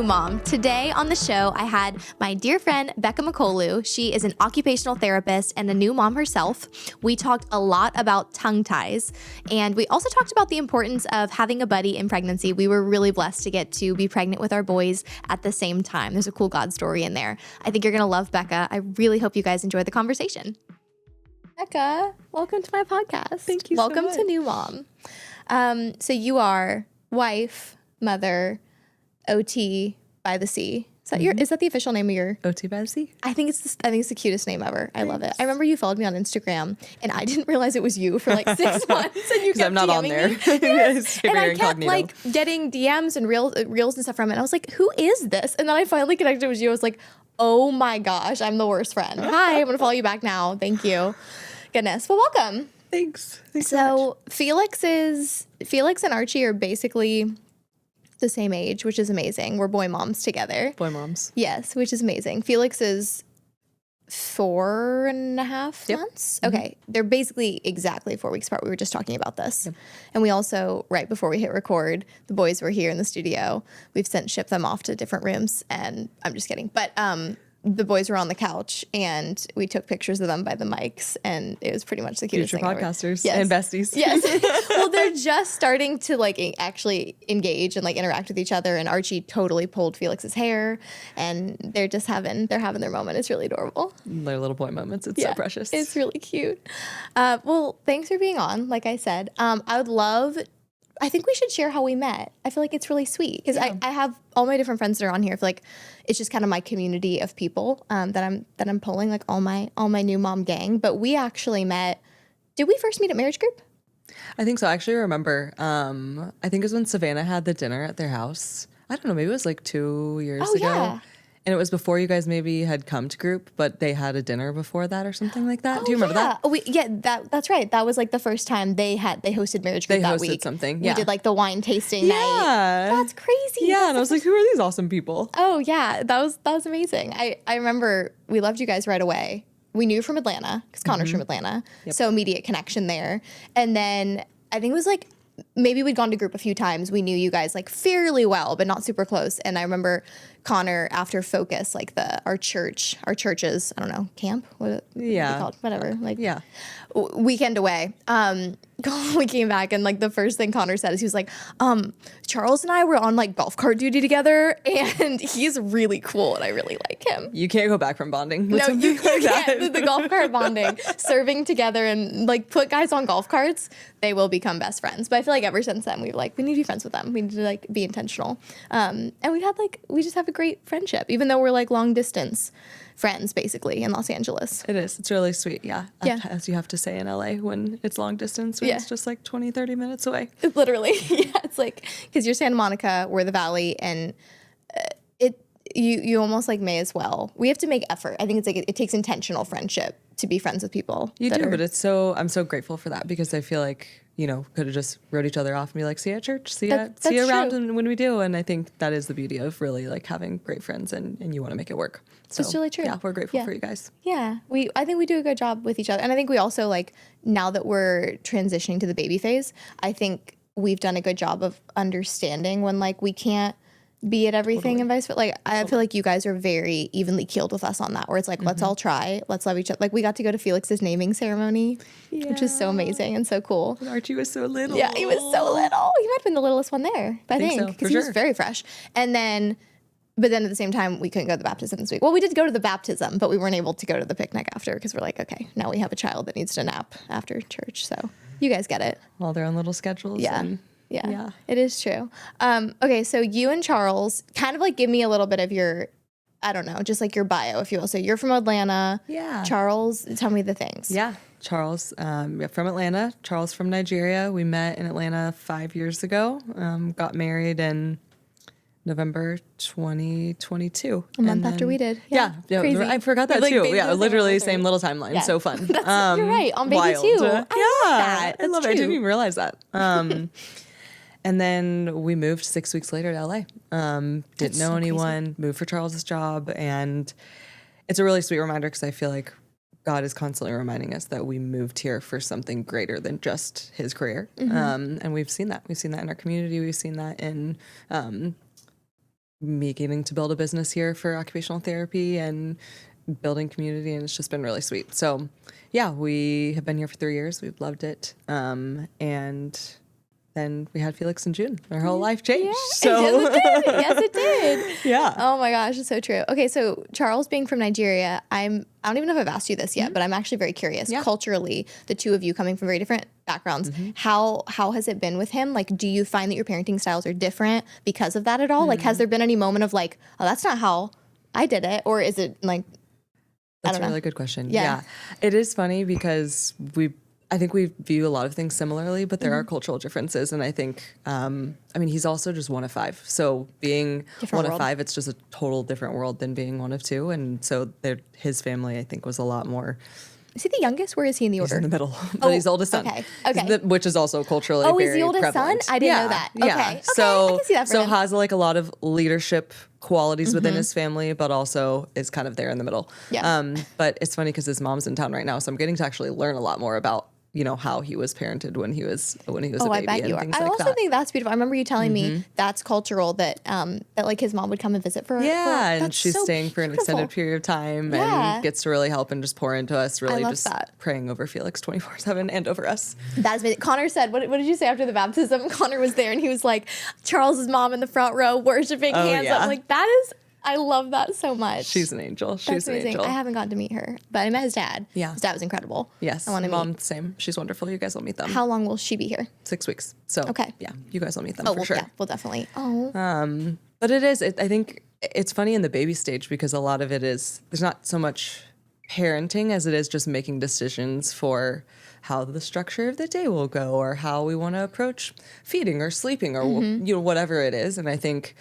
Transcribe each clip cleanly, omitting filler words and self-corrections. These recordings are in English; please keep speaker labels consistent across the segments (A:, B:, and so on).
A: Mom. Today on the show, I had my dear friend, Becca Mokuolu. She is an occupational therapist and a new mom herself. We talked a lot about tongue ties, and we also talked about the importance of having a buddy in pregnancy. We were really blessed to get to be pregnant with our boys at the same time. There's a cool God story in there. I think you're going to love Becca. I really hope you guys enjoy the conversation. Becca, welcome to my podcast.
B: Thank you
A: Welcome
B: so much.
A: to New Mom. So you are wife, mother, OT by the sea. Is that is that the official name of your
B: OT by the sea?
A: I think it's the cutest name ever. I love it. I remember you followed me on Instagram and I didn't realize it was you for like 6 months and you kept
B: I'm not on
A: DMing
B: there.
A: me. Yes. And I kept
B: incognito.
A: like getting DMs and reels and stuff from it. And I was like, who is this? And then I finally connected with you. I was like, oh my gosh, I'm the worst friend. Hi, I'm gonna follow you back now. Thank you. Goodness. Well, welcome.
B: Thanks so
A: So Felix and Archie are basically the same age, which is amazing. We're boy moms together.
B: Boy moms.
A: Yes, which is amazing. Felix is 4.5 months. Okay. They're basically exactly 4 weeks apart. We were just talking about this.
B: Yep.
A: And we also, right before we hit record, the boys were here in the studio. We've since shipped them off to different rooms, and I'm just kidding. But the boys were on the couch and we took pictures of them by the mics, and it was pretty much the cutest
B: Future
A: thing
B: podcasters
A: ever.
B: and besties.
A: Yes. Well, they're just starting to like actually engage and like interact with each other, and Archie totally pulled Felix's hair and they're having their moment. It's really adorable.
B: Their little boy moments. It's so precious.
A: It's really cute. Well, thanks for being on. Like I said, I think we should share how we met. I feel like it's really sweet because I have all my different friends that are on here. I feel like it's just kind of my community of people that I'm pulling, like all my new mom gang. But we actually met. Did we first meet at marriage group?
B: I think so. I actually remember. I think it was when Savannah had the dinner at their house. I don't know. Maybe it was like 2 years ago.
A: Yeah.
B: And it was before you guys maybe had come to group, but they had a dinner before that or something like that. Do you remember that?
A: That's right. That was like the first time they hosted marriage group that week.
B: They hosted something. Yeah.
A: We did like the wine tasting night. That's crazy.
B: Yeah, and I was like, who are these awesome people?
A: Oh yeah, that was amazing. I remember we loved you guys right away. We knew from Atlanta because Connor's from Atlanta, so immediate connection there. And then I think it was like maybe we'd gone to group a few times. We knew you guys like fairly well, but not super close. And I remember Connor after Focus, like our church's, I don't know, camp? What called? Whatever. Like weekend away. We came back and like the first thing Connor said is he was like, Charles and I were on like golf cart duty together and he's really cool and I really like him.
B: You can't go back from bonding.
A: No, you can't. The golf cart bonding, serving together and like put guys on golf carts, they will become best friends. But I feel like ever since then, we need to be friends with them. We need to like be intentional. And we just have a great friendship, even though we're like long distance friends basically in Los Angeles.
B: It is. It's really sweet. Yeah.
A: Yeah.
B: As you have to say in LA when it's long distance, when it's just like 20, 30 minutes away.
A: Literally. Yeah. It's like, because you're Santa Monica, we're the Valley, and you almost like may as well. We have to make effort. I think it's like it takes intentional friendship to be friends with people.
B: You do, but I'm so grateful for that because I feel like, could have just wrote each other off and be like, see you at church, see you around when we do. And I think that is the beauty of really like having great friends and you want to make it work. So
A: it's really true.
B: Yeah, we're grateful for you guys.
A: Yeah. I think we do a good job with each other. And I think we also like, now that we're transitioning to the baby phase, I think we've done a good job of understanding when like we can't be at everything and vice versa. Like I feel like you guys are very evenly keeled with us on that, where it's like, let's all try, let's love each other. Like we got to go to Felix's naming ceremony, which is so amazing and so cool.
B: And Archie was so little.
A: Yeah, he was so little. He might have been the littlest one there, I think, because he was very fresh. But then at the same time, we couldn't go to the baptism this week. Well, we did go to the baptism, but we weren't able to go to the picnic after because we're like, okay, now we have a child that needs to nap after church. So you guys get it.
B: All their own little schedules.
A: Yeah, it is true. Okay, so you and Charles, kind of like give me a little bit of your, I don't know, just like your bio, if you will. So you're from Atlanta.
B: Yeah.
A: Charles, tell me the things.
B: Yeah. Charles, from Atlanta. Charles from Nigeria. We met in Atlanta 5 years ago. Got married in November 2022.
A: A month after we did.
B: Yeah.
A: Crazy.
B: I forgot that too. Yeah, literally same little timeline. Yeah. So fun.
A: You're right. On baby
B: wild.
A: too. I love that.
B: I love it. I didn't even realize that. And then we moved 6 weeks later to LA. Didn't know anyone, moved for Charles's job. And it's a really sweet reminder because I feel like God is constantly reminding us that we moved here for something greater than just his career. And we've seen that. We've seen that in our community. We've seen that in me getting to build a business here for occupational therapy and building community, and it's just been really sweet. So yeah, we have been here for 3 years. We've loved it. And then we had Felix in June. Our whole life changed.
A: Yeah.
B: So
A: Yes, it did.
B: yeah.
A: Oh my gosh, it's so true. Okay, so Charles being from Nigeria, I don't even know if I've asked you this yet, but I'm actually very curious.
B: Yeah.
A: Culturally, the two of you coming from very different backgrounds, how has it been with him? Like, do you find that your parenting styles are different because of that at all? Like, has there been any moment of like, oh, that's not how I did it? Or is it like,
B: That's a really good question.
A: Yeah.
B: Yeah. It is funny because I think we view a lot of things similarly, but there are cultural differences. And I think, he's also just one of five. So being
A: Different
B: one
A: world.
B: of five, it's just a total different world than being one of two. And so his family, I think, was a lot more.
A: is he the youngest? Where is he in the
B: He's
A: order?
B: in the middle, but he's the oldest son.
A: Okay.
B: Which is also culturally
A: Oh,
B: very
A: he's the oldest
B: prevalent.
A: son? I didn't know that. Okay.
B: Yeah.
A: Okay,
B: So,
A: I can see that for
B: so
A: him.
B: has like a lot of leadership qualities within his family, but also is kind of there in the middle.
A: Yeah.
B: But it's funny because his mom's in town right now, so I'm getting to actually learn a lot more about how he was parented when he was a baby
A: I bet
B: and
A: you are.
B: things
A: I
B: like
A: also
B: that.
A: think that's beautiful. I remember you telling me that's cultural, that like his mom would come and visit for
B: And
A: that's
B: she's
A: so
B: staying for an
A: beautiful.
B: extended period of time
A: Yeah.
B: and gets to really help and just pour into us, really
A: love
B: just
A: that.
B: praying over Felix 24/7 and over us.
A: That is amazing. Connor said, what did you say after the baptism? Connor was there and he was like, Charles's mom in the front row worshiping, hands
B: yeah.
A: up. Like, I love that so much.
B: She's an angel. She's
A: That's
B: an
A: amazing.
B: angel.
A: I haven't gotten to meet her, but I met his dad.
B: Yeah.
A: His dad was incredible.
B: Yes.
A: I want to
B: Mom,
A: meet.
B: same. She's wonderful. You guys will meet them.
A: How long will she be here?
B: 6 weeks. So
A: Okay.
B: yeah, you guys will meet them
A: Oh,
B: for
A: well,
B: sure.
A: yeah, we'll definitely. Oh.
B: But I think it's funny in the baby stage because a lot of it is, there's not so much parenting as it is just making decisions for how the structure of the day will go or how we want to approach feeding or sleeping or whatever it is. And I think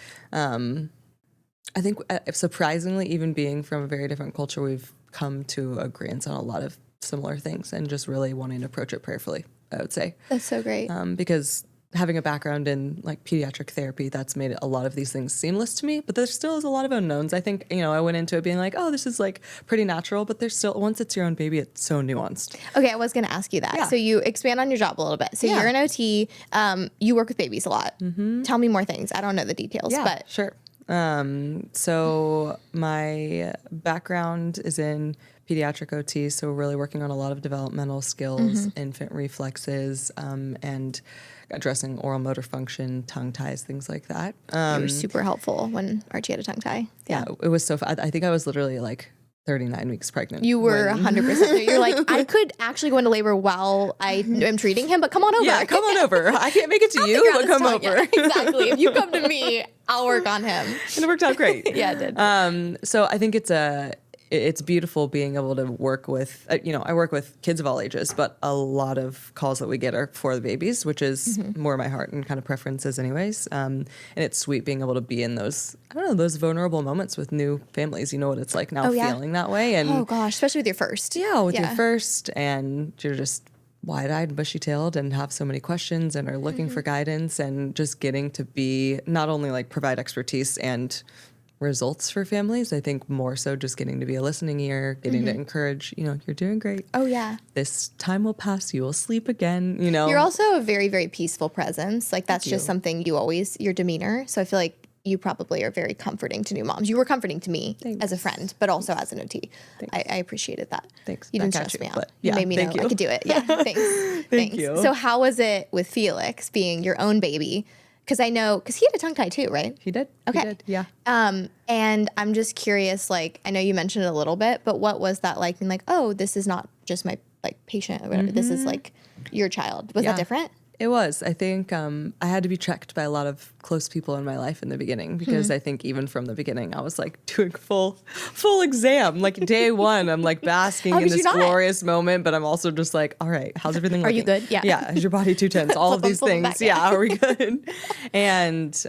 B: surprisingly, even being from a very different culture, we've come to agreement on a lot of similar things and just really wanting to approach it prayerfully, I would say.
A: That's so great.
B: Because having a background in like pediatric therapy, that's made a lot of these things seamless to me, but there still is a lot of unknowns. I think, I went into it being like, oh, this is like pretty natural, but there's still, once it's your own baby, it's so nuanced.
A: Okay, I was going to ask you that.
B: Yeah.
A: So you expand on your job a little bit. So
B: Yeah.
A: you're an OT. You work with babies a lot. Tell me more things. I don't know the details, but
B: Sure. So my background is in pediatric OT, so really working on a lot of developmental skills, infant reflexes, and addressing oral motor function, tongue ties, things like that.
A: you were super helpful when Archie had a tongue tie.
B: Yeah, it was so fun. I think I was literally like 39 weeks pregnant.
A: You were 100%. You're like, I could actually go into labor while I am treating him, but come on over.
B: Yeah, come on over. I can't make it to you,
A: Figure out
B: but
A: this
B: come
A: tongue.
B: over.
A: Yeah, exactly. If you come to me, I'll work on him.
B: And it worked out great.
A: Yeah, it did.
B: So I think it's beautiful being able to work with, I work with kids of all ages, but a lot of calls that we get are for the babies, which is more my heart and kind of preferences anyways. And it's sweet being able to be in those vulnerable moments with new families. You know what it's like now feeling that way. And
A: Oh gosh, especially with your first.
B: yeah, with your first, and you're just wide-eyed, bushy-tailed, and have so many questions and are looking for guidance, and just getting to be not only like provide expertise and results for families. I think more so just getting to be a listening ear, getting to encourage, you're doing great.
A: Oh yeah.
B: This time will pass. You will sleep again.
A: You're also a very, very peaceful presence. Like that's just
B: you.
A: something your demeanor. So I feel like you probably are very comforting to new moms. You were comforting to me as a friend, but also as an OT. I appreciated that.
B: Thanks.
A: You didn't
B: Back at
A: stress
B: you,
A: me out.
B: but
A: You
B: yeah,
A: made me
B: thank
A: know I
B: you.
A: could do it. Yeah. Thanks.
B: Thank you.
A: So how was it with Felix being your own baby? Because I know, because he had a tongue tie too, right?
B: He did.
A: Okay.
B: He did. Yeah.
A: And I'm just curious, like, I know you mentioned it a little bit, but what was that like being like, oh, this is not just my like patient or whatever. This is like your child. Was that different?
B: It was. I think I had to be checked by a lot of close people in my life in the beginning because I think even from the beginning I was like doing full exam. Like day one, I'm like basking in this glorious moment, but I'm also just like, all right, how's everything looking?
A: Are you good? Yeah.
B: Yeah. Is your body too tense? All of these things.
A: back,
B: Yeah. Are we good? And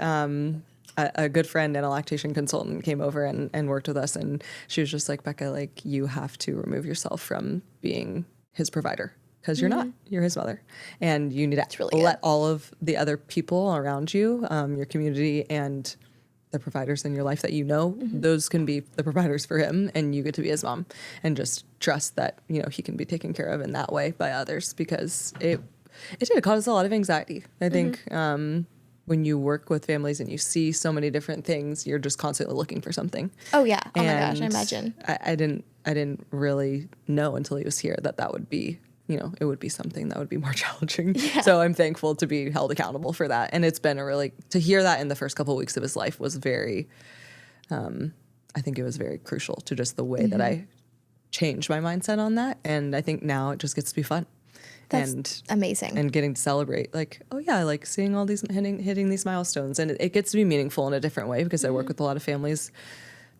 B: a good friend and a lactation consultant came over and worked with us, and she was just like, Becca, like you have to remove yourself from being his provider. Because you're not, you're his mother, and you need to let all of the other people around you, your community, and the providers in your life that those can be the providers for him, and you get to be his mom, and just trust that he can be taken care of in that way by others, because it did cause a lot of anxiety. I think when you work with families and you see so many different things, you're just constantly looking for something.
A: Oh yeah. Oh my
B: And
A: gosh, I imagine.
B: I didn't really know until he was here that would be, it would be something that would be more challenging.
A: Yeah.
B: So I'm thankful to be held accountable for that. And it's been to hear that in the first couple of weeks of his life was very, I think it was very crucial to just the way that I changed my mindset on that. And I think now it just gets to be fun.
A: That's amazing.
B: And getting to celebrate, like, oh yeah, like seeing all these hitting these milestones, and it gets to be meaningful in a different way because I work with a lot of families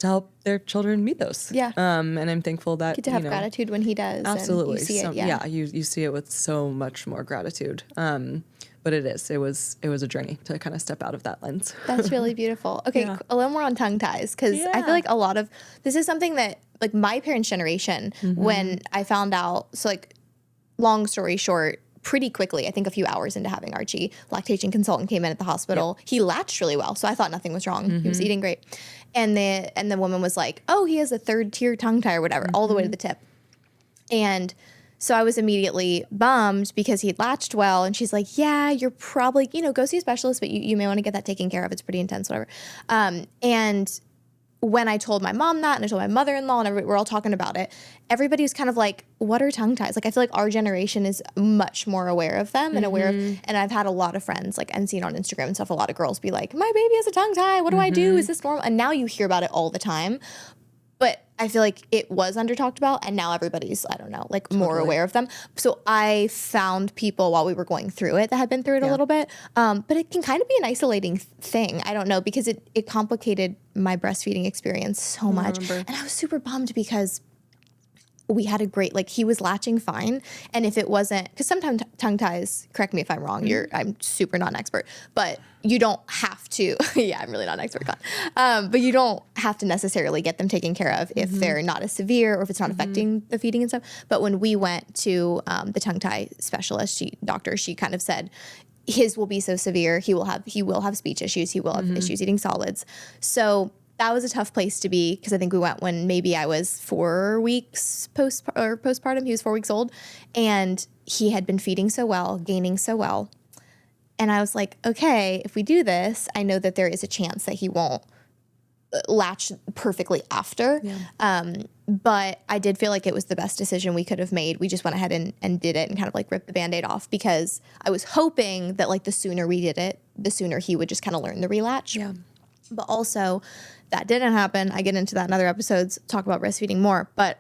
B: to help their children meet those.
A: Yeah.
B: And I'm thankful that
A: Get to have gratitude when he does.
B: Absolutely.
A: And you see it. Yeah.
B: You see it with so much more gratitude. But it was a journey to kind of step out of that lens.
A: That's really beautiful. Okay,
B: Yeah.
A: a little more on tongue ties, because I feel like a lot of this is something that like my parents' generation, when I found out, so like long story short, pretty quickly, I think a few hours into having Archie, lactation consultant came in at the hospital. Yep. He latched really well, so I thought nothing was wrong. He was eating great. And the woman was like, oh, he has a 3rd tier tongue tie or whatever, all the way to the tip. And so I was immediately bummed because he had latched well. And she's like, yeah, you're probably, go see a specialist, but you may want to get that taken care of. It's pretty intense, whatever. And when I told my mom that, and I told my mother-in-law, and we're all talking about it, everybody was kind of like, what are tongue ties? Like, I feel like our generation is much more aware of them and aware of, and I've had a lot of friends, like, and seen on Instagram and stuff, a lot of girls be like, my baby has a tongue tie. What do I do? Is this normal? And now you hear about it all the time. But I feel like it was under talked about, and now everybody's, I don't know, like more aware of them. So I found people while we were going through it that had been through it a little bit. But it can kind of be an isolating thing. I don't know, because it complicated my breastfeeding experience so much. And I was super bummed because we had a great, like, he was latching fine. And if it wasn't, because sometimes tongue ties, correct me if I'm wrong, I'm super not an expert, but you don't have to, yeah, I'm really not an expert, but you don't have to necessarily get them taken care of if they're not as severe or if it's not affecting the feeding and stuff. But when we went to the tongue tie specialist, she kind of said, his will be so severe, he will have speech issues, he will have issues eating solids. So that was a tough place to be, because I think we went when maybe I was 4 weeks postpartum. He was 4 weeks old, and he had been feeding so well, gaining so well. And I was like, okay, if we do this, I know that there is a chance that he won't latch perfectly after. Yeah. But I did feel like it was the best decision we could have made. We just went ahead and did it and kind of like ripped the Band-Aid off, because I was hoping that like the sooner we did it, the sooner he would just kind of learn the relatch.
B: Yeah.
A: But also, that didn't happen. I get into that in other episodes, talk about breastfeeding more, but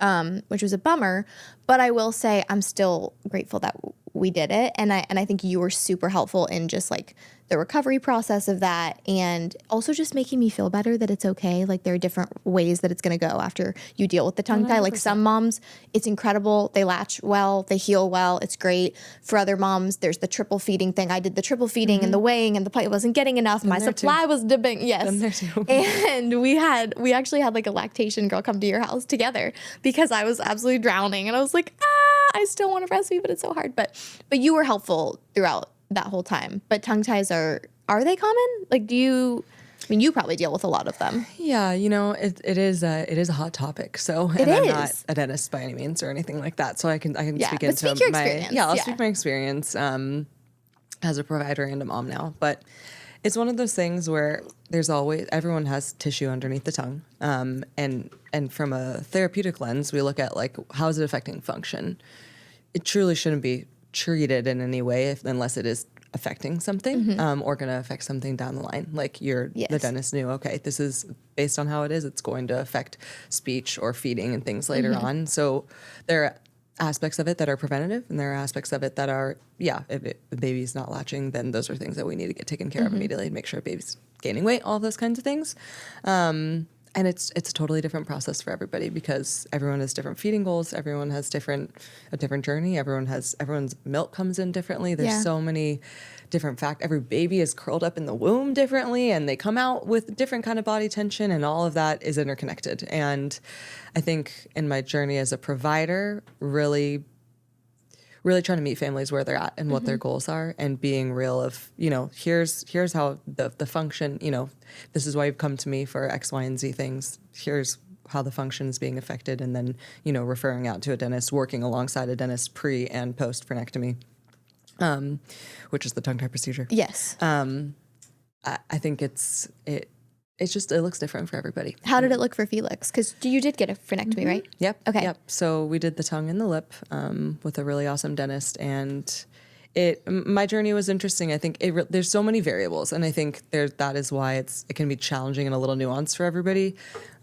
A: which was a bummer. But I will say I'm still grateful that we did it. And I think you were super helpful in just like the recovery process of that, and also just making me feel better that it's okay. Like, there are different ways that it's going to go after you deal with the tongue tie. Like, some moms, it's incredible. They latch well, they heal well. It's great. For other moms, there's the triple feeding thing. I did the triple feeding and the weighing, and the plate wasn't getting enough. My supply was dipping. Yes. And we actually had like a lactation girl come to your house together because I was absolutely drowning, and I was like, I still want to breastfeed, but it's so hard. But you were helpful throughout that whole time. But tongue ties are they common? Like, you probably deal with a lot of them.
B: Yeah, it is a hot topic. So, and I'm not a dentist by any means or anything like that. So I can speak into
A: your
B: my
A: experience.
B: I'll speak my experience as a provider and a mom now. But it's one of those things where everyone has tissue underneath the tongue, and from a therapeutic lens, we look at like, how is it affecting function? It truly shouldn't be treated in any way unless it is affecting something or going to affect something down the line. Like, the dentist knew, okay, this is based on how it is, it's going to affect speech or feeding and things later on. So there are aspects of it that are preventative, and there are aspects of it that are, if the baby's not latching, then those are things that we need to get taken care of immediately to make sure baby's gaining weight, all those kinds of things. And it's a totally different process for everybody, because everyone has different feeding goals. Everyone has a different journey. Everyone's milk comes in differently. There's so many different factors. Every baby is curled up in the womb differently, and they come out with different kind of body tension, and all of that is interconnected. And I think in my journey as a provider, really trying to meet families where they're at and what their goals are, and being real of, here's how the function, this is why you've come to me for X, Y, and Z things. Here's how the function is being affected. And then, referring out to a dentist, working alongside a dentist pre and post frenectomy, which is the tongue tie procedure.
A: Yes.
B: I think it's just, it looks different for everybody.
A: How did it look for Felix? Because you did get a frenectomy, right?
B: Yep.
A: Okay.
B: Yep. So we did the tongue and the lip with a really awesome dentist, and my journey was interesting. I think there's so many variables, and I think that is why it can be challenging and a little nuanced for everybody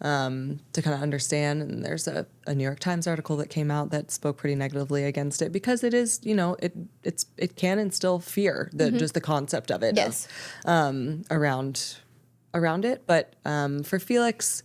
B: to kind of understand. And there's a New York Times article that came out that spoke pretty negatively against it because it is, it can instill fear, just the concept of it.
A: Yes.
B: Around it. But for Felix,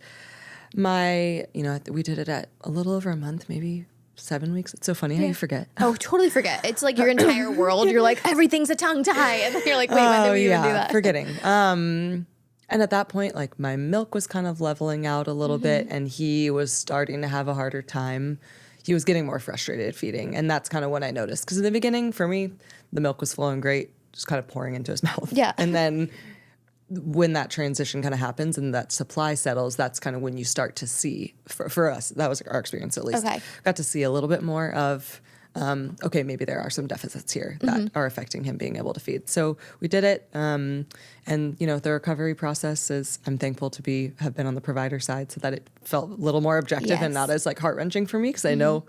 B: we did it at a little over a month, maybe 7 weeks. It's so funny how you forget.
A: Oh, totally forget. It's like your entire world. You're like, everything's a tongue tie. And then you're like, wait, when did we even do that?
B: Forgetting. And at that point, like my milk was kind of leveling out a little bit, and he was starting to have a harder time. He was getting more frustrated feeding. And that's kind of when I noticed. Because in the beginning, for me, the milk was flowing great, just kind of pouring into his mouth.
A: Yeah.
B: And then when that transition kind of happens and that supply settles, that's kind of when you start to see, for us, that was our experience at least, got to see a little bit more of, okay, maybe there are some deficits here that are affecting him being able to feed. So we did it. And, the recovery process is, I'm thankful to have been on the provider side so that it felt a little more objective and not as like heart-wrenching for me because I know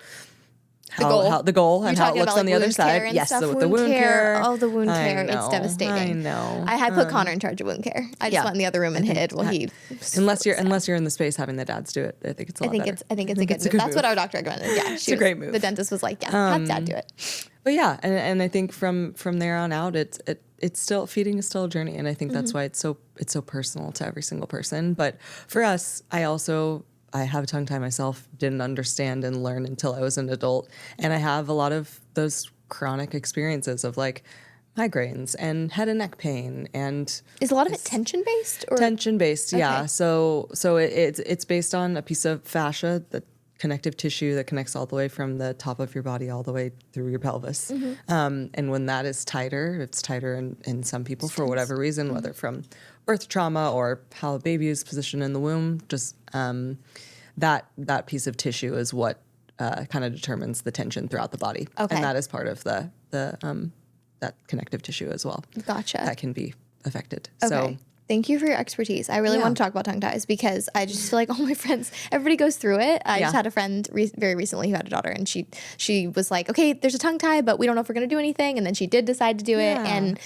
B: the goal and how it looks on the other side. Yes, with the wound care.
A: Oh, the wound care. It's devastating.
B: I know.
A: I put Connor in charge of wound care. I just went in the other room and hid while he.
B: Unless you're in the space having the dads do it, I think it's a lot better.
A: I think it's a good move. That's what our doctor recommended. Yeah,
B: it's a great move.
A: The dentist was like, have dad do it.
B: But yeah, and I think from there on out, it's still, feeding is still a journey, and I think that's why it's so personal to every single person. But for us, I have a tongue tie myself, didn't understand and learn until I was an adult. And I have a lot of those chronic experiences of like migraines and head and neck pain. And
A: is a lot of it tension based?
B: Tension based, yeah. Okay. So it's based on a piece of fascia, the connective tissue that connects all the way from the top of your body all the way through your pelvis. And when that is tighter, it's tighter in some people for whatever reason, whether from birth trauma or how a baby is positioned in the womb, just that piece of tissue is what kind of determines the tension throughout the body. Okay. And that is part of the that connective tissue as well.
A: Gotcha.
B: That can be affected.
A: Okay.
B: So
A: thank you for your expertise. I really want to talk about tongue ties because I just feel like all my friends, everybody goes through it. I just had a friend very recently who had a daughter, and she was like, okay, there's a tongue tie, but we don't know if we're going to do anything. And then she did decide to do it. And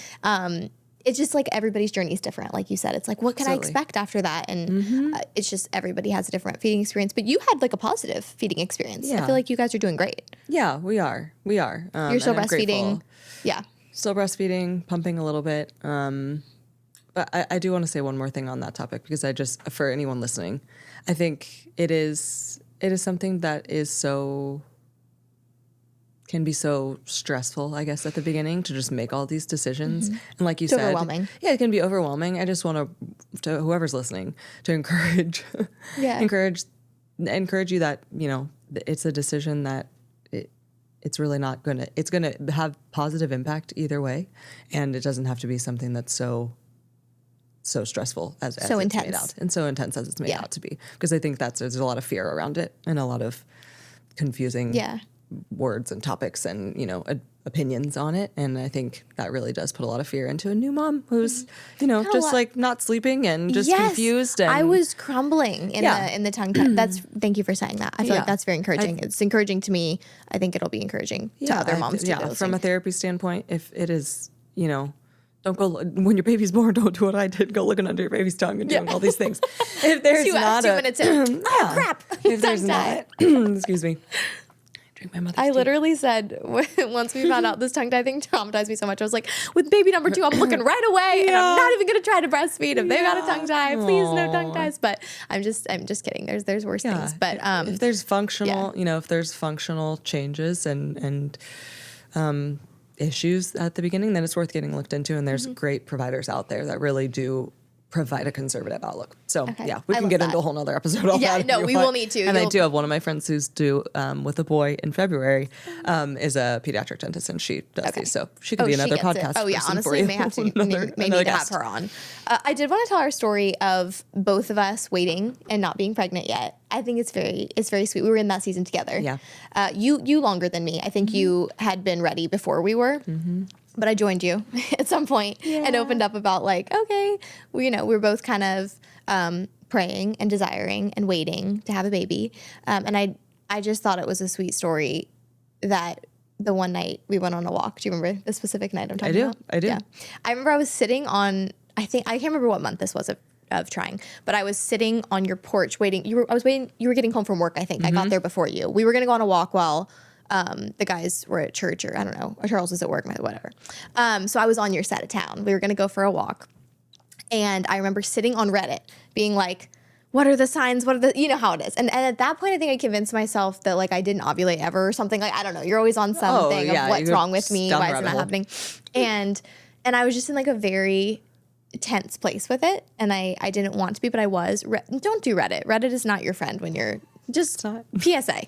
A: it's just like everybody's journey is different. Like you said, it's like, what can I expect after that? And it's just everybody has a different feeding experience. But you had like a positive feeding experience. I feel like you guys are doing great.
B: Yeah, we are.
A: You're still breastfeeding. Yeah.
B: Still breastfeeding, pumping a little bit. But I do want to say one more thing on that topic because for anyone listening, I think it is something that can be so stressful, I guess, at the beginning to just make all these decisions. And like you said,
A: overwhelming.
B: Yeah, it can be overwhelming. I just want to whoever's listening to encourage you that, it's a decision that it's really not it's going to have positive impact either way. And it doesn't have to be something that's so stressful as
A: so
B: it's
A: intense.
B: made out, and so intense as it's made out to be. Because I think there's a lot of fear around it and a lot of confusing words and topics and, opinions on it. And I think that really does put a lot of fear into a new mom who's, just like not sleeping and just confused. And
A: I was crumbling in the tongue tie. Thank you for saying that. I feel like that's very encouraging. It's encouraging to me. I think it'll be encouraging to other moms too.
B: Yeah, from a therapy standpoint, if it is, don't go when your baby's born. Don't do what I did. Go looking under your baby's tongue and doing all these things. If there's not
A: 2 minutes in, oh crap!
B: If there's not, excuse me. Drink my mother's tea.
A: I literally said once we found out this tongue tie thing traumatized me so much. I was like, with baby number 2, I'm looking right away, and I'm not even gonna try to breastfeed if they got a tongue tie. Please, no tongue ties. But I'm just kidding. There's worse things. But
B: if there's functional, if there's functional changes and issues at the beginning, then it's worth getting looked into. And there's great providers out there that really do provide a conservative outlook. So we can get into a whole nother episode on that.
A: Yeah, no, we will need to.
B: And I do have one of my friends who's due with a boy in February, is a pediatric dentist, and she does these. So she could be another podcast.
A: Oh yeah, honestly, may need to have her on. I did want to tell our story of both of us waiting and not being pregnant yet. I think it's very sweet. We were in that season together. Yeah. You longer than me. I think you had been ready before we were. But I joined you at some point and opened up about like, okay, we're both kind of praying and desiring and waiting to have a baby. And I just thought it was a sweet story that the one night we went on a walk. Do you remember the specific night I'm talking about?
B: I do.
A: Yeah. I remember I was sitting on, I can't remember what month this was of trying, but I was sitting on your porch waiting. You were getting home from work, I think. I got there before you. We were going to go on a walk while the guys were at church, or I don't know, or Charles was at work, whatever. So I was on your side of town. We were going to go for a walk. And I remember sitting on Reddit being like, what are the signs? You know how it is. And at that point, I think I convinced myself that like I didn't ovulate ever or something. Like, I don't know. You're always on something of what's wrong with me. Why is it not happening? And I was just in like a very tense place with it. And I didn't want to be, but I was. Don't do Reddit. Reddit is not your friend when you're just PSA.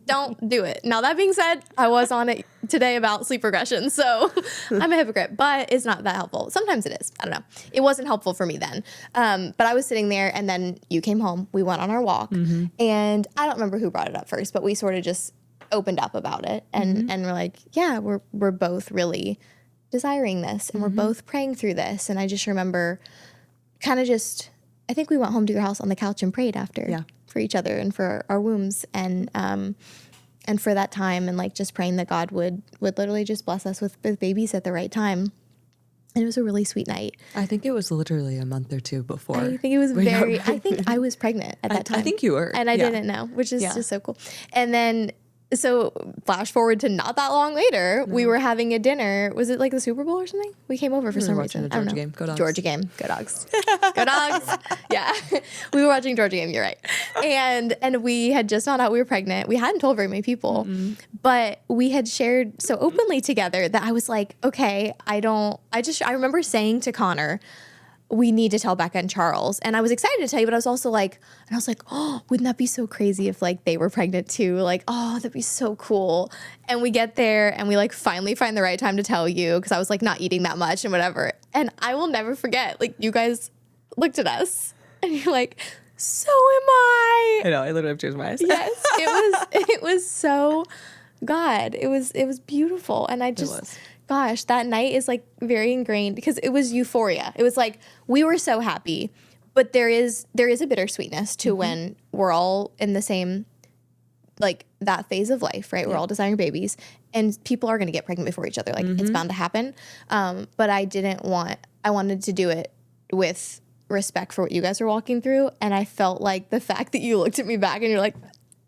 A: Don't do it. Now, that being said, I was on it today about sleep regression, so I'm a hypocrite, but it's not that helpful. Sometimes it is. I don't know. It wasn't helpful for me then. But I was sitting there, and then you came home. We went on our walk, and I don't remember who brought it up first, but we sort of just opened up about it, and we're like, yeah, we're both really desiring this, and we're both praying through this. And I just remember kind of I think we went home to your house on the couch and prayed after.
B: Yeah.
A: For each other and for our wombs and for that time, and like just praying that God would literally just bless us with babies at the right time. And it was a really sweet night.
B: I think it was literally a month or two before.
A: I think it was I think I was pregnant at that time.
B: I think you were.
A: And I didn't know, which is just so cool. And then, so flash forward to not that long later, we were having a dinner. Was it like the Super Bowl or something? We came over for some reason.
B: The Georgia game. Go Dogs.
A: Georgia game. Go Dogs. Go Dogs. Yeah. We were watching Georgia game. You're right. And we had just found out we were pregnant. We hadn't told very many people, but we had shared so openly together that I was like, okay, I remember saying to Connor, we need to tell Becca and Charles. And I was excited to tell you, but I was also like, oh, wouldn't that be so crazy if like they were pregnant too? Like, oh, that'd be so cool. And we get there and we like finally find the right time to tell you, because I was like not eating that much and whatever. And I will never forget, like, you guys looked at us and you're like, so am I.
B: I know, I literally have tears in my eyes.
A: Yes, it was so God. It was beautiful. And I just, gosh, that night is like very ingrained because it was euphoria. It was like we were so happy, but there is a bittersweetness to when we're all in the same, like, that phase of life, right? We're all desiring babies, and people are going to get pregnant before each other. Like, it's bound to happen. But I wanted to do it with respect for what you guys were walking through, and I felt like the fact that you looked at me back and you're like,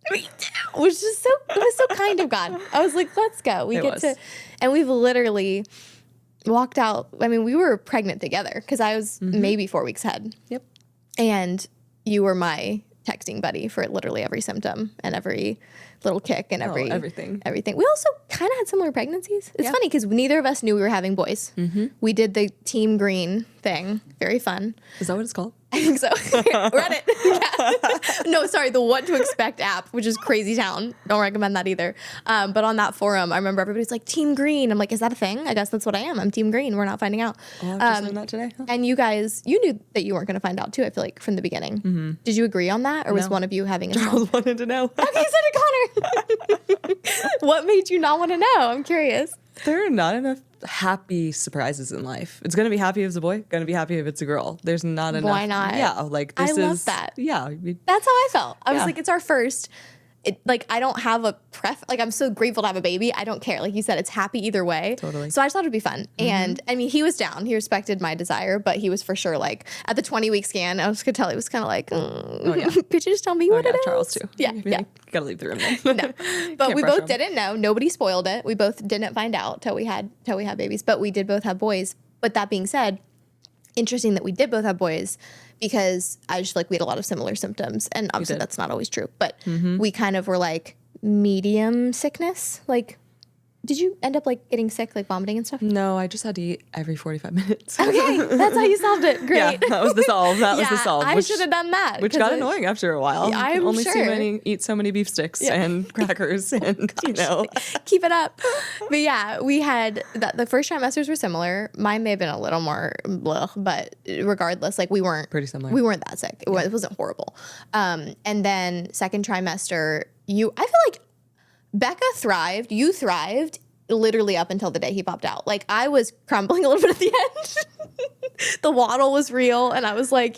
A: me too, was just it was so kind of God. I was like, let's go. And we've literally walked out. I mean, we were pregnant together because I was maybe 4 weeks ahead.
B: Yep.
A: And you were my texting buddy for literally every symptom and every little kick and everything. We also kind of had similar pregnancies. It's funny because neither of us knew we were having boys. We did the Team Green thing. Very fun.
B: Is that what it's called?
A: I think so. Reddit. Yeah. No, sorry, the What to Expect app, which is crazy town. Don't recommend that either. But on that forum, I remember everybody's like, Team Green. I'm like, is that a thing? I guess that's what I am. I'm Team Green. We're not finding out.
B: Oh, I've just learned that today. Huh.
A: And you guys, you knew that you weren't going to find out too, I feel like, from the beginning. Did you agree on that? Or was one of you having a
B: Charles wanted to know.
A: Okay, so did Connor. What made you not want to know? I'm curious.
B: There are not enough happy surprises in life. It's going to be happy if it's a boy, going to be happy if it's a girl. There's not enough.
A: Why not?
B: Yeah, like this
A: love that.
B: Yeah.
A: That's how I felt. I was like, it's our first. Like, I don't have a like, I'm so grateful to have a baby. I don't care. Like you said, it's happy either way.
B: Totally.
A: So I just thought it'd be fun. And I mean, he was down. He respected my desire, but he was for sure like at the 20-week scan, I was could tell he was kind of like, could you just tell me what it is?
B: Charles too.
A: Yeah. Yeah.
B: Gotta leave the room then.
A: No. But we both didn't know. Nobody spoiled it. We both didn't find out till we had babies, but we did both have boys. But that being said, interesting that we did both have boys, because I just feel like we had a lot of similar symptoms. And obviously that's not always true, but we kind of were like medium sickness. Like, did you end up like getting sick, like vomiting and stuff?
B: No, I just had to eat every 45 minutes.
A: Okay, that's how you solved it. Great.
B: Yeah, that was the solve. That was the solve.
A: I should have done that.
B: Which got annoying after a while.
A: Yeah, I'm
B: only
A: sure.
B: Eat so many beef sticks and crackers and,
A: Keep it up. But yeah, we had, the first trimesters were similar. Mine may have been a little more blah, but regardless, like we weren't.
B: Pretty similar.
A: We weren't that sick. It wasn't horrible. And then second trimester, I feel like Becca thrived, you thrived, literally up until the day he popped out. Like I was crumbling a little bit at the end. The waddle was real and I was like,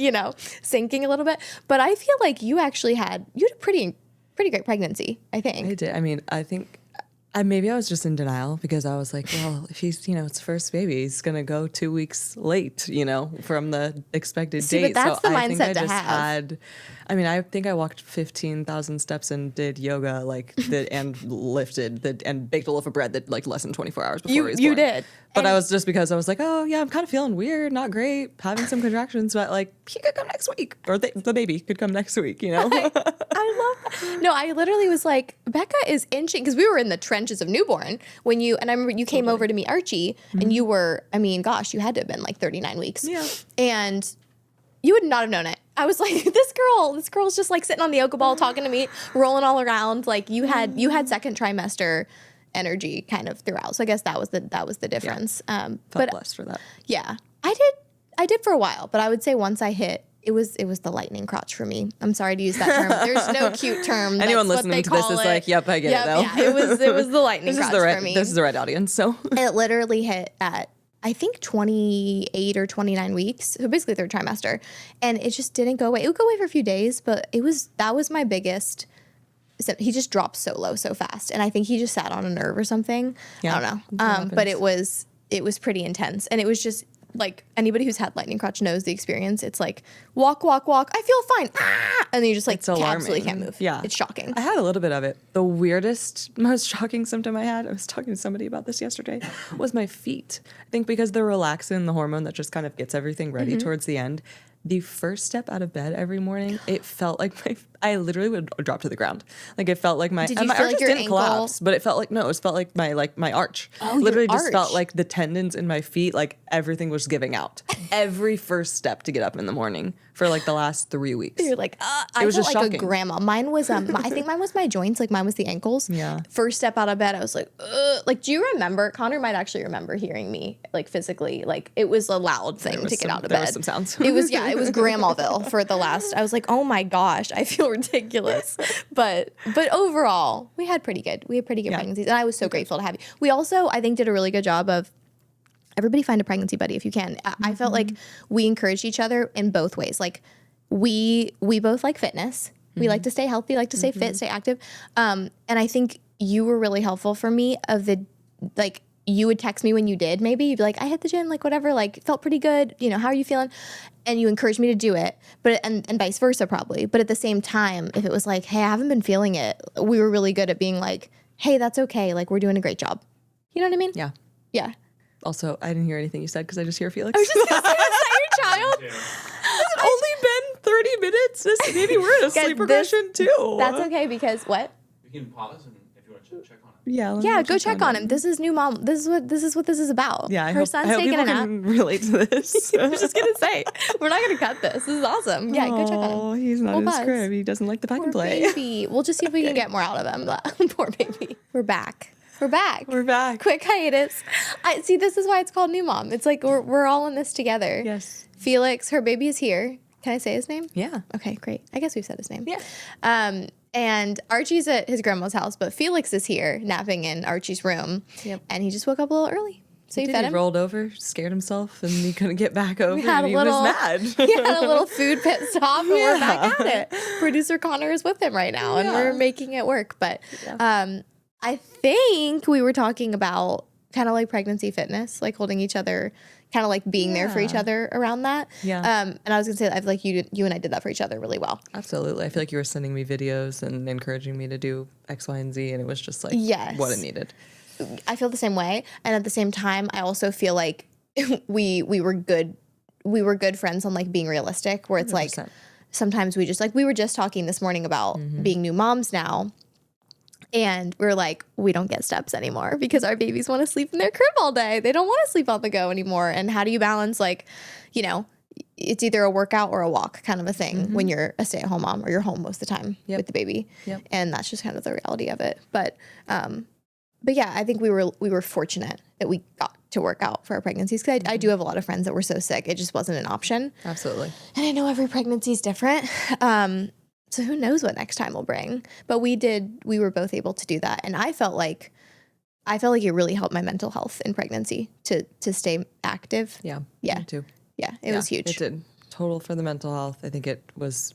A: sinking a little bit. But I feel like you had a pretty great pregnancy, I think.
B: I did. I mean, I think maybe I was just in denial because I was like, well, if he's, it's first baby, he's going to go 2 weeks late, from the expected date.
A: But that's the
B: I think
A: mindset
B: I
A: to
B: just
A: have.
B: I think I walked 15,000 steps and did yoga and lifted and baked a loaf of bread that like less than 24 hours before he was born.
A: You did.
B: But I was just because I was like, oh yeah, I'm kind of feeling weird, not great, having some contractions, but like he could come next week or the baby could come next week,
A: I love that. No, I literally was like, Becca is inching because we were in the trenches of newborn when and I remember you came over to meet Archie and you were, you had to have been like 39 weeks.
B: Yeah.
A: And you would not have known it. I was like, this girl's just like sitting on the yoga ball talking to me, rolling all around. Like you had second trimester energy kind of throughout. So I guess that was the difference.
B: Yeah. Felt blessed for that.
A: Yeah. I did for a while, but I would say once I hit, it was the lightning crotch for me. I'm sorry to use that term. There's no cute term.
B: Anyone listening to this is like, yep, I get it though.
A: Yeah, it was the lightning crotch for me.
B: This is the right audience. So
A: it literally hit at I think 28 or 29 weeks. So basically third trimester. And it just didn't go away. It would go away for a few days, but that was my biggest. He just dropped so low so fast. And I think he just sat on a nerve or something. Yeah, I don't know. But it was pretty intense. And it was just like anybody who's had lightning crotch knows the experience. It's like walk. I feel fine. Ah! And then you just like absolutely can't move.
B: Yeah.
A: It's shocking.
B: I had a little bit of it. The weirdest, most shocking symptom I had, I was talking to somebody about this yesterday, was my feet. I think because the relaxin, the hormone that just kind of gets everything ready towards the end, the first step out of bed every morning, it felt like I literally would drop to the ground. Like it felt like my
A: Did you
B: my
A: feel
B: arches
A: like your
B: didn't
A: ankle?
B: collapse, but it felt like my arch.
A: Oh,
B: literally
A: your
B: just
A: arch.
B: felt like the tendons in my feet, like everything was giving out. Every first step to get up in the morning for like the last 3 weeks.
A: You're like, I
B: was
A: felt
B: just
A: like
B: shocking.
A: a grandma. Mine was, I think mine was my joints. Like mine was the ankles.
B: Yeah.
A: First step out of bed, I was like, ugh. Like, do you remember? Connor might actually remember hearing me like physically. Like it was a loud thing to get out of bed.
B: There was some sounds.
A: It was Grandmaville for the last. I was like, oh my gosh, I feel ridiculous. But overall, we had pretty good pregnancies, and I was so grateful to have you. We also, I think, did a really good job of. Everybody find a pregnancy buddy if you can. I felt like we encouraged each other in both ways. Like we both like fitness. We like to stay healthy, like to stay fit, stay active. And I think you were really helpful for me you would text me when you did, maybe you'd be like, I hit the gym, like whatever, like felt pretty good. How are you feeling? And you encouraged me to do it, but and vice versa probably. But at the same time, if it was like, hey, I haven't been feeling it, we were really good at being like, hey, that's okay. Like we're doing a great job. You know what I mean?
B: Yeah.
A: Yeah.
B: Also, I didn't hear anything you said because I just hear Felix.
A: I was just gonna say, is that your child?
B: It's only been 30 minutes. Maybe we're in a sleep regression too.
A: That's okay because what?
C: We can pause and if you want to check on it.
B: Yeah,
A: Go check on him. This is new mom. This is what this is about.
B: Yeah,
A: her son's taking
B: people
A: a nap.
B: can relate to this.
A: I was just gonna say, we're not gonna cut this. This is awesome. Yeah, go check on him.
B: Oh, he's not in his
A: buzz.
B: crib. He doesn't like the pack
A: Poor
B: and play.
A: baby. We'll just see if we can get more out of him. Poor baby. We're back. We're back. Quick hiatus. See. This is why it's called New Mom. It's like we're all in this together.
B: Yes.
A: Felix, her baby is here. Can I say his name?
B: Yeah.
A: Okay, great. I guess we've said his name.
B: Yeah.
A: And Archie's at his grandma's house, but Felix is here napping in Archie's room.
B: Yep.
A: And he just woke up a little early. So you fed him.
B: He rolled over, scared himself, and he couldn't get back over.
A: He had
B: and he was mad.
A: He had a little food pit stop, and we're back at it. Producer Connor is with him right now, and we're making it work. But I think we were talking about kind of like pregnancy fitness, like holding each other, kind of like being there for each other around that.
B: Yeah.
A: And I was gonna say, I feel like you and I did that for each other really well.
B: Absolutely. I feel like you were sending me videos and encouraging me to do X, Y, and Z, and it was just like what it needed.
A: I feel the same way, and at the same time, I also feel like we were good friends on like being realistic. Where it's
B: 100%.
A: like sometimes we just like we were just talking this morning about being new moms now. And we're like, we don't get steps anymore because our babies want to sleep in their crib all day. They don't want to sleep on the go anymore. And how do you balance it's either a workout or a walk kind of a thing when you're a stay-at-home mom or you're home most of the time with the baby.
B: Yep.
A: And that's just kind of the reality of it. But yeah, I think we were fortunate that we got to work out for our pregnancies because I do have a lot of friends that were so sick it just wasn't an option.
B: Absolutely.
A: And I know every pregnancy is different. So who knows what next time will bring. But we were both able to do that. And I felt like I felt like it really helped my mental health in pregnancy to stay active.
B: Yeah.
A: Yeah.
B: Me too.
A: Yeah. It was huge.
B: It did. Total for the mental health. I think it was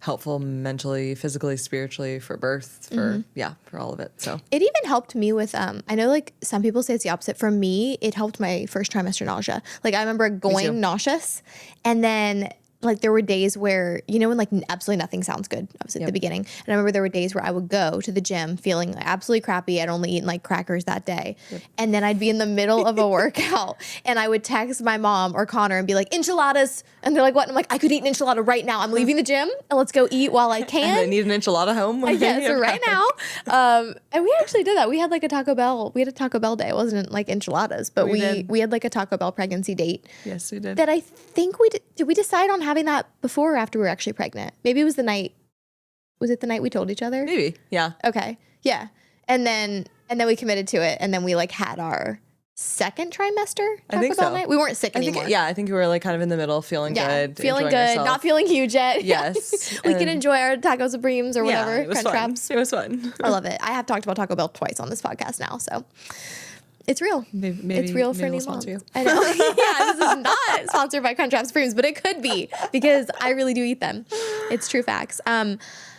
B: helpful mentally, physically, spiritually, for birth, for all of it. So
A: It even helped me with, I know like some people say it's the opposite. For me, it helped my first trimester nausea. Like I remember going nauseous, and then like there were days where, you know, when like absolutely nothing sounds good, obviously at the beginning. And I remember there were days where I would go to the gym feeling absolutely crappy. I'd only eaten like crackers that day. And then I'd be in the middle of a workout and I would text my mom or Connor and be like, enchiladas. And they're like, what? And I'm like, I could eat an enchilada right now. I'm leaving the gym and let's go eat while I can.
B: I need an enchilada home.
A: Yes, right now. And we actually did that. We had like a Taco Bell. We had a Taco Bell day. It wasn't like enchiladas, but we had like a Taco Bell pregnancy date.
B: Yes, we did.
A: That I think we did we decide on having that before or after we were actually pregnant? Maybe it was the night. Was it the night we told each other?
B: Maybe. Yeah.
A: Okay. Yeah. And then we committed to it, and then we like had our second trimester.
B: I think so.
A: Night. We weren't sick anymore.
B: I think we were like kind of in the middle, feeling good,
A: feeling good,
B: ourselves.
A: not feeling huge yet.
B: Yes.
A: We can enjoy our Taco Supremes or whatever.
B: It was fun.
A: Crunchwraps.
B: It was fun.
A: I love it. I have talked about Taco Bell twice on this podcast now, so it's real.
B: Maybe
A: it's real for
B: we'll
A: new moms.
B: you.
A: I know. Yeah, this is not sponsored by Crunchwrap Supremes, but it could be because I really do eat them. It's true facts.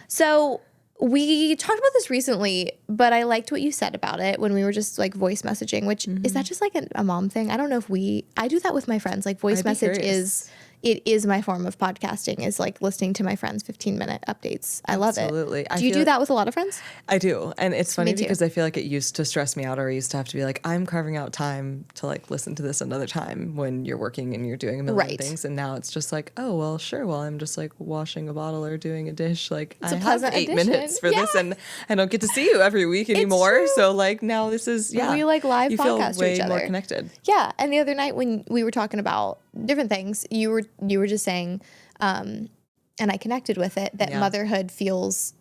A: So we talked about this recently, but I liked what you said about it when we were just like voice messaging, which is that just like a mom thing? I don't know if I do that with my friends. Like voice message is my form of podcasting, is like listening to my friends' 15-minute updates. I love it.
B: Absolutely.
A: Do you do that with a lot of friends?
B: I do. And it's funny
A: Me too.
B: because I feel like it used to stress me out, or I used to have to be like, I'm carving out time to like listen to this another time when you're working and you're doing a million things. And now it's just like, oh, well, sure. Well, I'm just like washing a bottle or doing a dish. Like I have 8 minutes for this, and I don't get to see you every week anymore. So like now this is,
A: we like live
B: you feel
A: podcasts
B: way
A: to each other.
B: more connected.
A: Yeah. And the other night when we were talking about different things, you were just saying, and I connected with it, that motherhood feels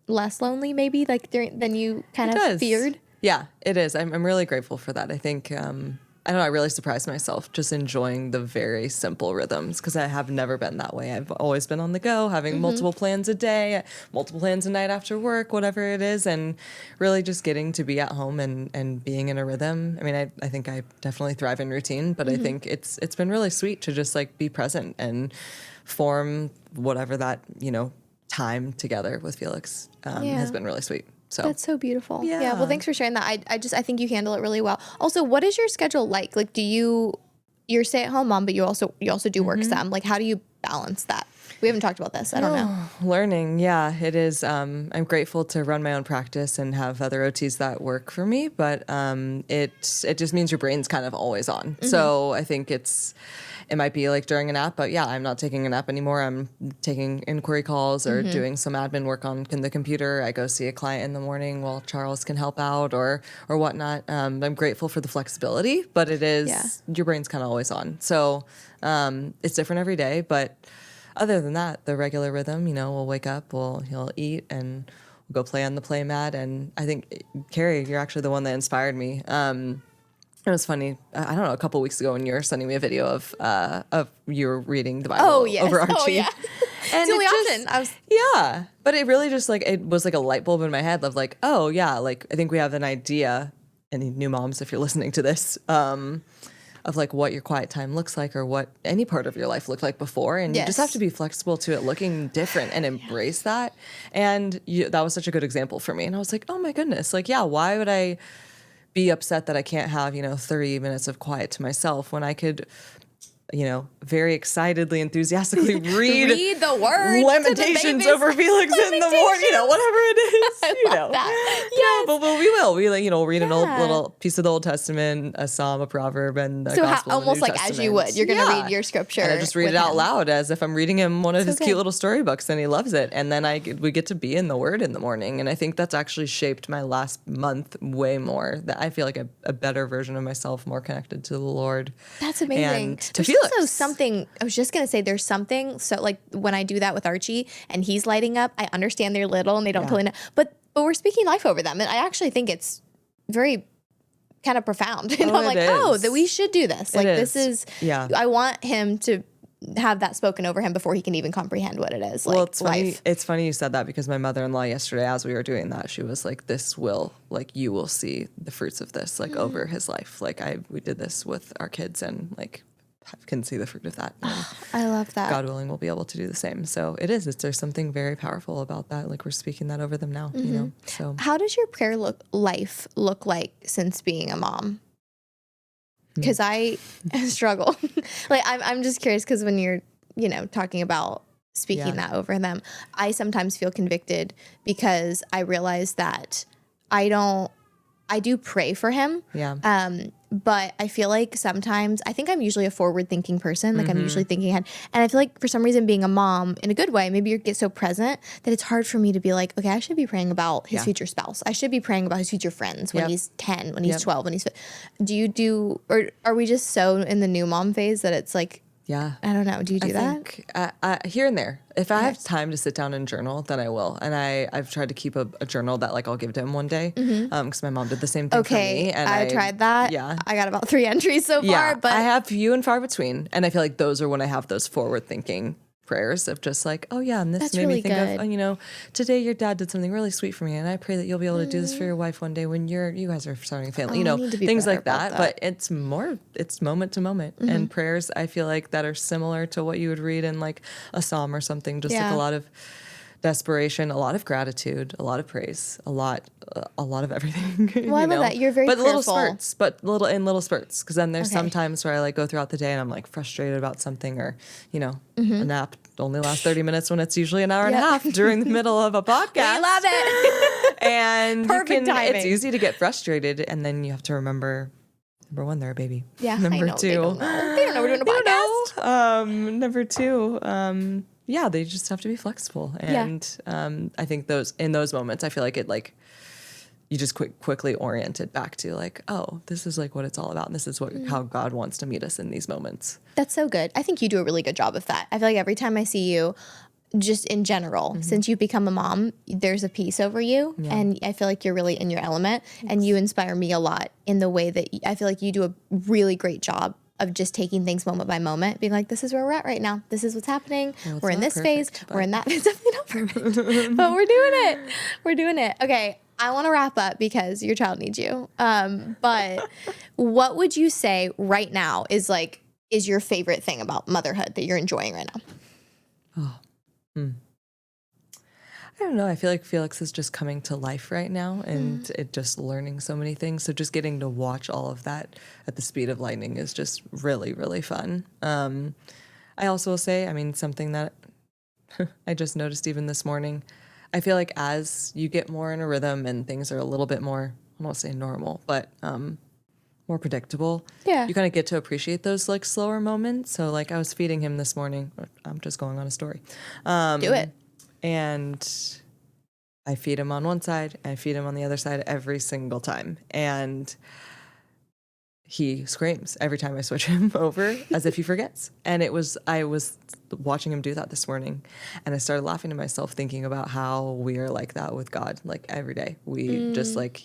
A: less lonely maybe like than you kind of feared.
B: Yeah, it is. I'm really grateful for that. I think, I don't know, I really surprised myself just enjoying the very simple rhythms, because I have never been that way. I've always been on the go, having multiple plans a day, multiple plans a night after work, whatever it is, and really just getting to be at home and being in a rhythm. I mean, I think I definitely thrive in routine, but I think it's been really sweet to just like be present and form whatever that, time together with Felix has been really sweet. So
A: that's so beautiful.
B: Yeah.
A: Well, thanks for sharing that. I think you handle it really well. Also, what is your schedule like? Like, you're a stay-at-home mom, but you also do work some. Like, how do you balance that? We haven't talked about this. I don't know.
B: Learning. Yeah, it is. I'm grateful to run my own practice and have other OTs that work for me, but it just means your brain's kind of always on. So I think it might be like during a nap, but yeah, I'm not taking a nap anymore. I'm taking inquiry calls or doing some admin work on the computer. I go see a client in the morning while Charles can help out or whatnot. I'm grateful for the flexibility, but it is, your brain's kind of always on. So it's different every day, but other than that, the regular rhythm, we'll wake up, he'll eat, and we'll go play on the play mat. And I think, Carrie, you're actually the one that inspired me. It was funny. I don't know, a couple weeks ago when you were sending me a video of you were reading the Bible over Archie.
A: Oh, yeah.
B: And
A: it's the only option.
B: Yeah. But it really just like, it was like a light bulb in my head of like, oh yeah, like I think we have an idea, any new moms, if you're listening to this, of like what your quiet time looks like or what any part of your life looked like before. And you just have to be flexible to it looking different and embrace that. And that was such a good example for me. And I was like, oh my goodness, like, yeah, why would I be upset that I can't have, 30 minutes of quiet to myself when I could, very excitedly, enthuastically read
A: the word
B: Lamentations over Felix in the morning, whatever it is.
A: I love that. Yes.
B: But we will. We'll read an old little piece of the Old Testament, a psalm, a proverb, and a gospel
A: almost
B: in the New
A: like
B: Testament.
A: as you would. You're going to read your scripture.
B: And I just read it out loud as if I'm reading him one of his cute little storybooks, and he loves it. And then we get to be in the Word in the morning. And I think that's actually shaped my last month way more. That I feel like a better version of myself, more connected to the Lord.
A: That's amazing.
B: And to
A: There's
B: Felix.
A: also something, I was just going to say, there's something, so like when I do that with Archie and he's lighting up, I understand they're little and they don't totally know, but we're speaking life over them. And I actually think it's very kind of profound. And I'm like, that we should do this. Like, this is, I want him to have that spoken over him before he can even comprehend what it is.
B: Well,
A: Like,
B: it's funny.
A: life.
B: It's funny you said that because my mother-in-law yesterday, as we were doing that, she was like, "This will like you will see the fruits of this like over his life. Like we did this with our kids and like can see the fruit of that. And
A: I love that.
B: God willing, we'll be able to do the same. So there's something very powerful about that. Like we're speaking that over them now. You know. So
A: How does your prayer life look like since being a mom? Because I struggle. Like I'm just curious because when you're talking about speaking that over them, I sometimes feel convicted because I realize that I do pray for him.
B: Yeah.
A: But I feel like sometimes I think I'm usually a forward thinking person. Like I'm usually thinking ahead. And I feel like for some reason being a mom in a good way, maybe you get so present that it's hard for me to be like, okay, I should be praying about his future spouse. I should be praying about his future friends when he's 10, when he's 12, when he's or are we just so in the new mom phase that it's like,
B: Yeah.
A: I don't know. Do you do that?
B: Think, here and there. If I have time to sit down and journal, then I will. And I've tried to keep a journal that like I'll give to him one day because my mom did the same thing for me. And
A: I tried that.
B: Yeah.
A: I got about 3 entries so far. But
B: I have few and far between. And I feel like those are when I have those forward thinking prayers of just like, oh yeah, and this
A: That's
B: made
A: really
B: me think
A: good.
B: of, today your dad did something really sweet for me, and I pray that you'll be able to do this for your wife one day when you guys are starting a family,
A: I need to be
B: things
A: better
B: like
A: about
B: that. But it's moment to moment, and prayers I feel like that are similar to what you would read in like a psalm or something, just like a lot of desperation, a lot of gratitude, a lot of praise, a lot of everything.
A: Well, I love that. You're very
B: little
A: prayerful.
B: spurts, little spurts. Because then there's some times where I like go throughout the day and I'm like frustrated about something, or a nap only lasts 30 minutes when it's usually an hour and a half during the middle of a podcast.
A: We love it.
B: And
A: Perfect timing.
B: it's easy to get frustrated, and then you have to remember. Number one, they're a baby.
A: Yeah,
B: Number
A: I know.
B: two,
A: They don't know we're doing a podcast.
B: Number two, they just have to be flexible. And I think in those moments, I feel like it like you just quickly oriented back to like, oh, this is like what it's all about. And this is how God wants to meet us in these moments.
A: That's so good. I think you do a really good job of that. I feel like every time I see you, just in general, since you've become a mom, there's a peace over you. Yeah. And I feel like you're really in your element. Thanks. And you inspire me a lot in the way that I feel like you do a really great job of just taking things moment by moment, being like, this is where we're at right now. This is what's happening. Well, we're in this phase. We're in that. It's definitely not perfect, but we're doing it. We're doing it. Okay. I want to wrap up because your child needs you. But what would you say right now is your favorite thing about motherhood that you're enjoying right now?
B: I don't know. I feel like Felix is just coming to life right now, and it just learning so many things. So just getting to watch all of that at the speed of lightning is just really, really fun. I also will say, something that I just noticed even this morning, I feel like as you get more in a rhythm and things are a little bit more, I won't say normal, but more predictable.
A: Yeah.
B: You kind of get to appreciate those like slower moments. So like I was feeding him this morning. I'm just going on a story.
A: Do it.
B: And I feed him on one side and I feed him on the other side every single time. And he screams every time I switch him over as if he forgets. And I was watching him do that this morning, and I started laughing to myself thinking about how we are like that with God. Like every day we just like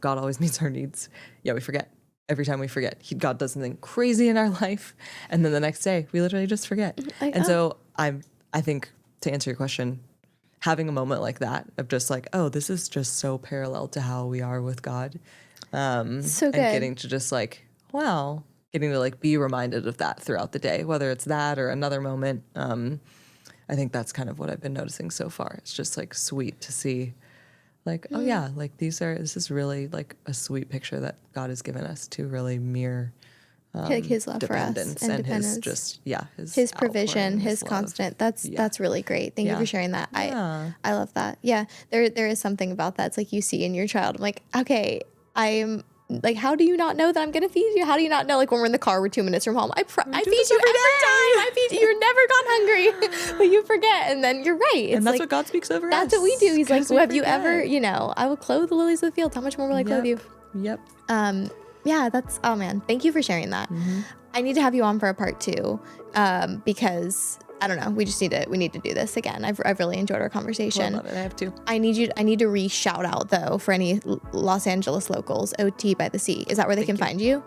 B: God always meets our needs. Yeah, we forget. Every time we forget, God does something crazy in our life, and then the next day we literally just forget. So I think, to answer your question, having a moment like that of just like, oh, this is just so parallel to how we are with God.
A: So good.
B: And getting to just like, wow, getting to like be reminded of that throughout the day, whether it's that or another moment. I think that's kind of what I've been noticing so far. It's just like sweet to see like, oh yeah, like this is really like a sweet picture that God has given us to really mirror
A: like his love for us
B: and his just
A: his provision, his
B: love.
A: constant. That's really great. Thank you for sharing that. I love that. Yeah, there is something about that. It's like you see in your child. I'm like, okay, I'm like, how do you not know that I'm gonna feed you? How do you not know? Like when we're in the car, we're 2 minutes from home. I feed you every time. I feed you. You're never gone hungry, but you forget, and then you're right. It's
B: and that's
A: like,
B: what God speaks over us.
A: That's what we do. He's like, well, have you ever? I will clothe the lilies of the field. How much more will I clothe you?
B: Yep.
A: Yeah, that's, oh man, thank you for sharing that. I need to have you on for a part 2 because I don't know, we need to do this again. I've really enjoyed our conversation.
B: I love it. I have to.
A: I need to re-shout out though for any Los Angeles locals, OT by the Sea. Is that where they can find you?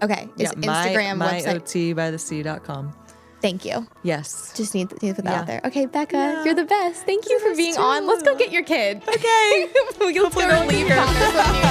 A: Okay. Is Instagram,
B: my
A: website?
B: otbythesea.com.
A: Thank you.
B: Yes.
A: Just need to put that
B: Yeah.
A: out there. Okay, Becca,
B: Yeah.
A: you're the best. Thank you for being on. Let's go get your kid.
B: Okay.
A: Let's go relieve Connor from you.